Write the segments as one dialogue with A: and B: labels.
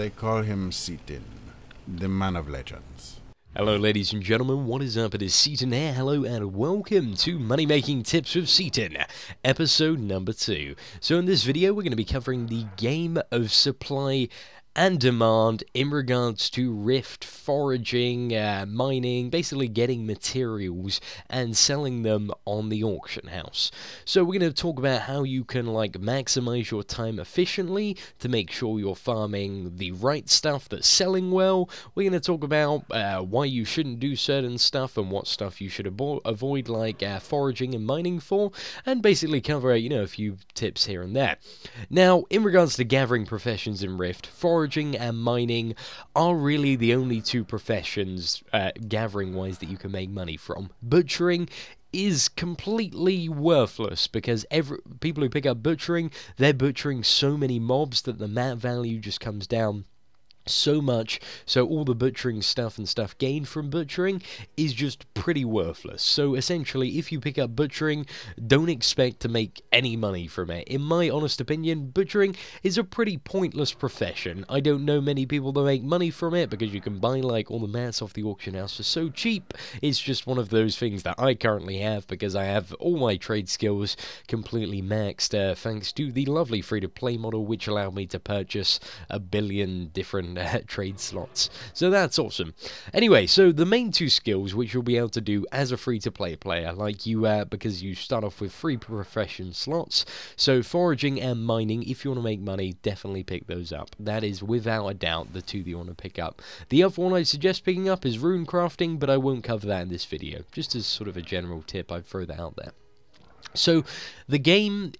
A: They call him Seatin, the man of legends.
B: Hello ladies and gentlemen, what is up? It is Seatin here, hello and welcome to Money Making Tips with Seatin, episode number 2. So in this video we're going to be covering the game of supply and demand in regards to rift, foraging, mining, basically getting materials and selling them on the auction house. So we're going to talk about how you can maximize your time efficiently to make sure you're farming the right stuff that's selling well. We're going to talk about why you shouldn't do certain stuff and what stuff you should avoid, like foraging and mining for, and basically cover a few tips here and there. Now, in regards to gathering professions in rift, foraging and mining are really the only two professions, gathering-wise, that you can make money from. Butchering is completely worthless because people who pick up butchering, they're butchering so many mobs that the mat value just comes down so much, so all the butchering stuff gained from butchering is just pretty worthless. So essentially, if you pick up butchering, don't expect to make any money from it. In my honest opinion, butchering is a pretty pointless profession. I don't know many people that make money from it because you can buy all the mats off the auction house for so cheap. It's just one of those things that I currently have because I have all my trade skills completely maxed thanks to the lovely free-to-play model, which allowed me to purchase a billion different trade slots. So that's awesome. Anyway, so the main two skills which you'll be able to do as a free-to-play player, because you start off with free profession slots. So foraging and mining, if you want to make money, definitely pick those up. That is without a doubt the two that you want to pick up. The other one I suggest picking up is rune crafting, but I won't cover that in this video. Just as sort of a general tip, I'd throw that out there. So the game,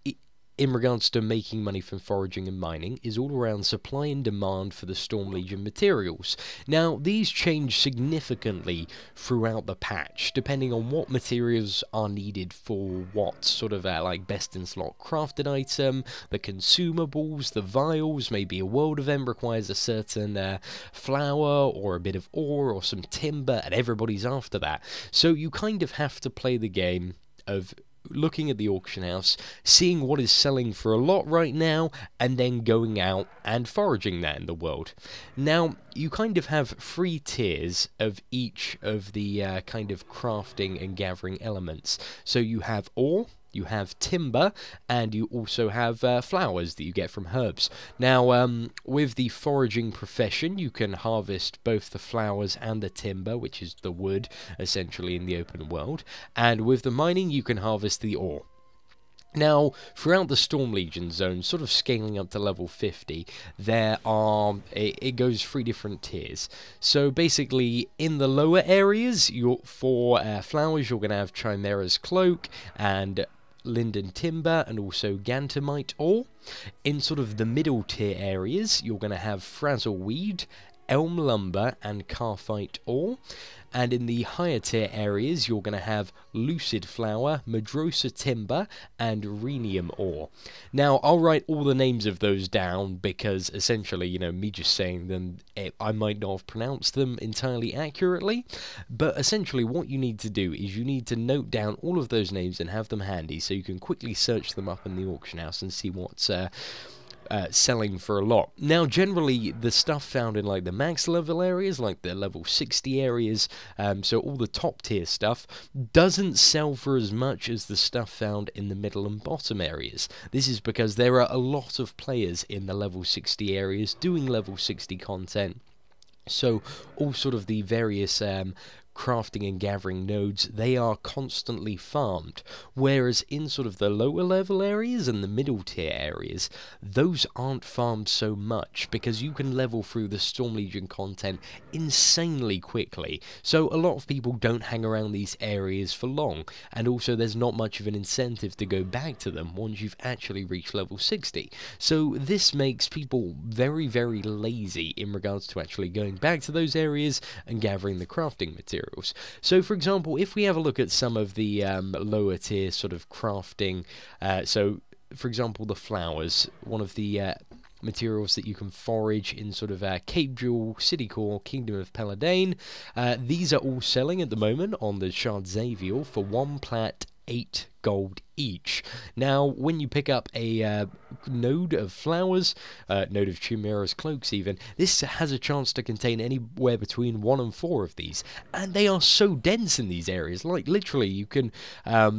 B: in regards to making money from foraging and mining, is all around supply and demand for the Storm Legion materials. Now, these change significantly throughout the patch, depending on what materials are needed for what sort of best in slot crafted item, the consumables, the vials. Maybe a world event requires a certain flower or a bit of ore or some timber, and everybody's after that. So you kind of have to play the game of looking at the auction house, seeing what is selling for a lot right now, and then going out and foraging that in the world. Now, you kind of have 3 tiers of each of the kind of crafting and gathering elements. So you have ore, you have timber, and you also have flowers that you get from herbs. Now, with the foraging profession, you can harvest both the flowers and the timber, which is the wood, essentially, in the open world. And with the mining, you can harvest the ore. Now, throughout the Storm Legion zone, sort of scaling up to level 50, it goes 3 different tiers. So basically, in the lower areas, for flowers, you're going to have Chimera's Cloak and Linden Timber and also Gantimite Ore. In sort of the middle tier areas, you're going to have Frazzleweed, Elm Lumber and Karthite Ore. And in the higher tier areas, you're going to have Lucidflower, Madrosa Timber, and Rhenium Ore. Now, I'll write all the names of those down because, essentially, me just saying them, I might not have pronounced them entirely accurately. But essentially, what you need to do is you need to note down all of those names and have them handy so you can quickly search them up in the auction house and see what's selling for a lot. Now, generally, the stuff found in the max level areas, like the level 60 areas, so all the top tier stuff, doesn't sell for as much as the stuff found in the middle and bottom areas. This is because there are a lot of players in the level 60 areas doing level 60 content. So all sort of the various crafting and gathering nodes, they are constantly farmed, whereas in sort of the lower level areas and the middle tier areas, those aren't farmed so much because you can level through the Storm Legion content insanely quickly. So a lot of people don't hang around these areas for long, and also there's not much of an incentive to go back to them once you've actually reached level 60. So this makes people very, very lazy in regards to actually going back to those areas and gathering the crafting materials. So, for example, if we have a look at some of the lower tier sort of crafting, so, for example, the flowers, one of the materials that you can forage in sort of Cape Jule, City Core, Kingdom of Pelladane. These are all selling at the moment on the Shard Xavier for 1 plat, 8 gold each. Now, when you pick up a node of flowers, node of Chimera's cloaks even, this has a chance to contain anywhere between 1 and 4 of these, and they are so dense in these areas. Like, literally, you can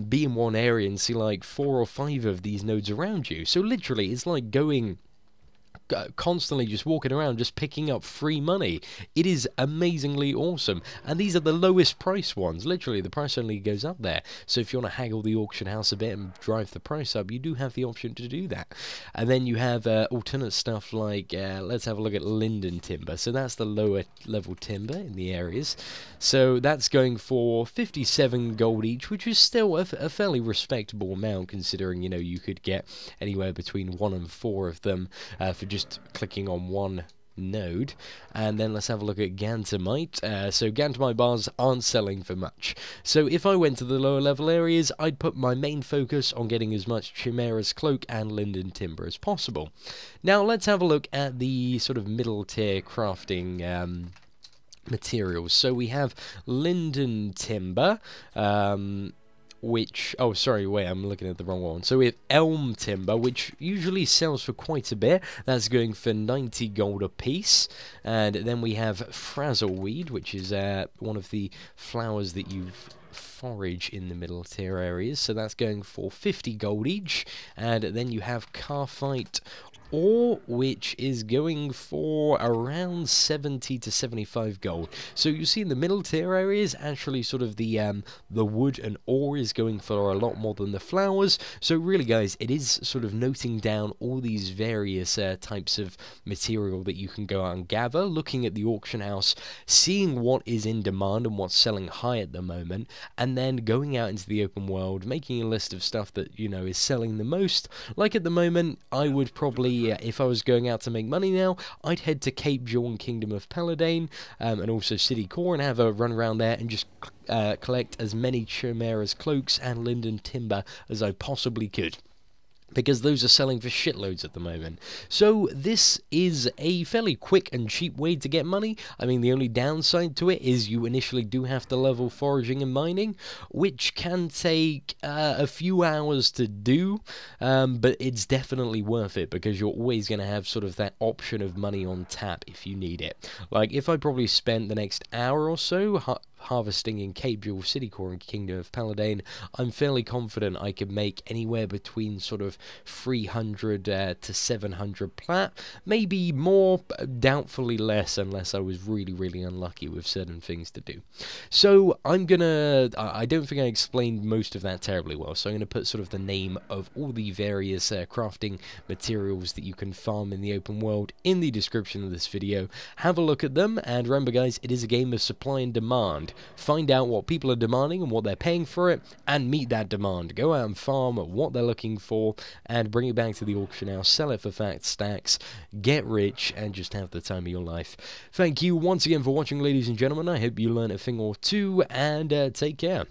B: be in one area and see like 4 or 5 of these nodes around you. So literally, it's like going constantly just walking around just picking up free money. It is amazingly awesome, and these are the lowest price ones. Literally, the price only goes up there, so if you want to haggle the auction house a bit and drive the price up, you do have the option to do that. And then you have alternate stuff like let's have a look at Linden Timber. So that's the lower level timber in the areas, so that's going for 57 gold each, which is still a fairly respectable amount, considering, you know, you could get anywhere between 1 and 4 of them for just clicking on one node. And then let's have a look at Gantimite. So Gantimite bars aren't selling for much, so if I went to the lower level areas, I'd put my main focus on getting as much Chimera's Cloak and Linden Timber as possible. Now let's have a look at the sort of middle tier crafting materials. So we have Linden Timber, which, oh sorry, wait, I'm looking at the wrong one. So we have Elm Timber, which usually sells for quite a bit. That's going for 90 gold a piece. And then we have Frazzleweed, which is one of the flowers that you forage in the middle tier areas. So that's going for 50 gold each. And then you have Karthite Ore, which is going for around 70 to 75 gold. So you see in the middle tier areas, actually sort of the wood and ore is going for a lot more than the flowers. So really, guys, it is sort of noting down all these various types of material that you can go out and gather, looking at the auction house, seeing what is in demand and what's selling high at the moment, and then going out into the open world, making a list of stuff that, you know, is selling the most. Like at the moment, I would probably, if I was going out to make money now, I'd head to Cape Jule and Kingdom of Pelladane, and also City Core, and have a run around there and just collect as many Chimera's Cloaks and Linden Timber as I possibly could, because those are selling for shitloads at the moment. So this is a fairly quick and cheap way to get money. I mean, the only downside to it is you initially do have to level foraging and mining, which can take a few hours to do, but it's definitely worth it, because you're always going to have sort of that option of money on tap if you need it. Like, if I probably spent the next hour or so harvesting in Cape Jule, City Core, and Kingdom of Pelladane, I'm fairly confident I could make anywhere between sort of 300 to 700 plat, maybe more, doubtfully less, unless I was really, really unlucky with certain things to do. So I don't think I explained most of that terribly well, so I'm gonna put sort of the name of all the various crafting materials that you can farm in the open world in the description of this video. Have a look at them, and remember, guys, it is a game of supply and demand. Find out what people are demanding and what they're paying for it, and meet that demand. Go out and farm what they're looking for, and bring it back to the auction house, sell it for fat stacks, get rich, and just have the time of your life. Thank you once again for watching, ladies and gentlemen. I hope you learned a thing or two, and take care.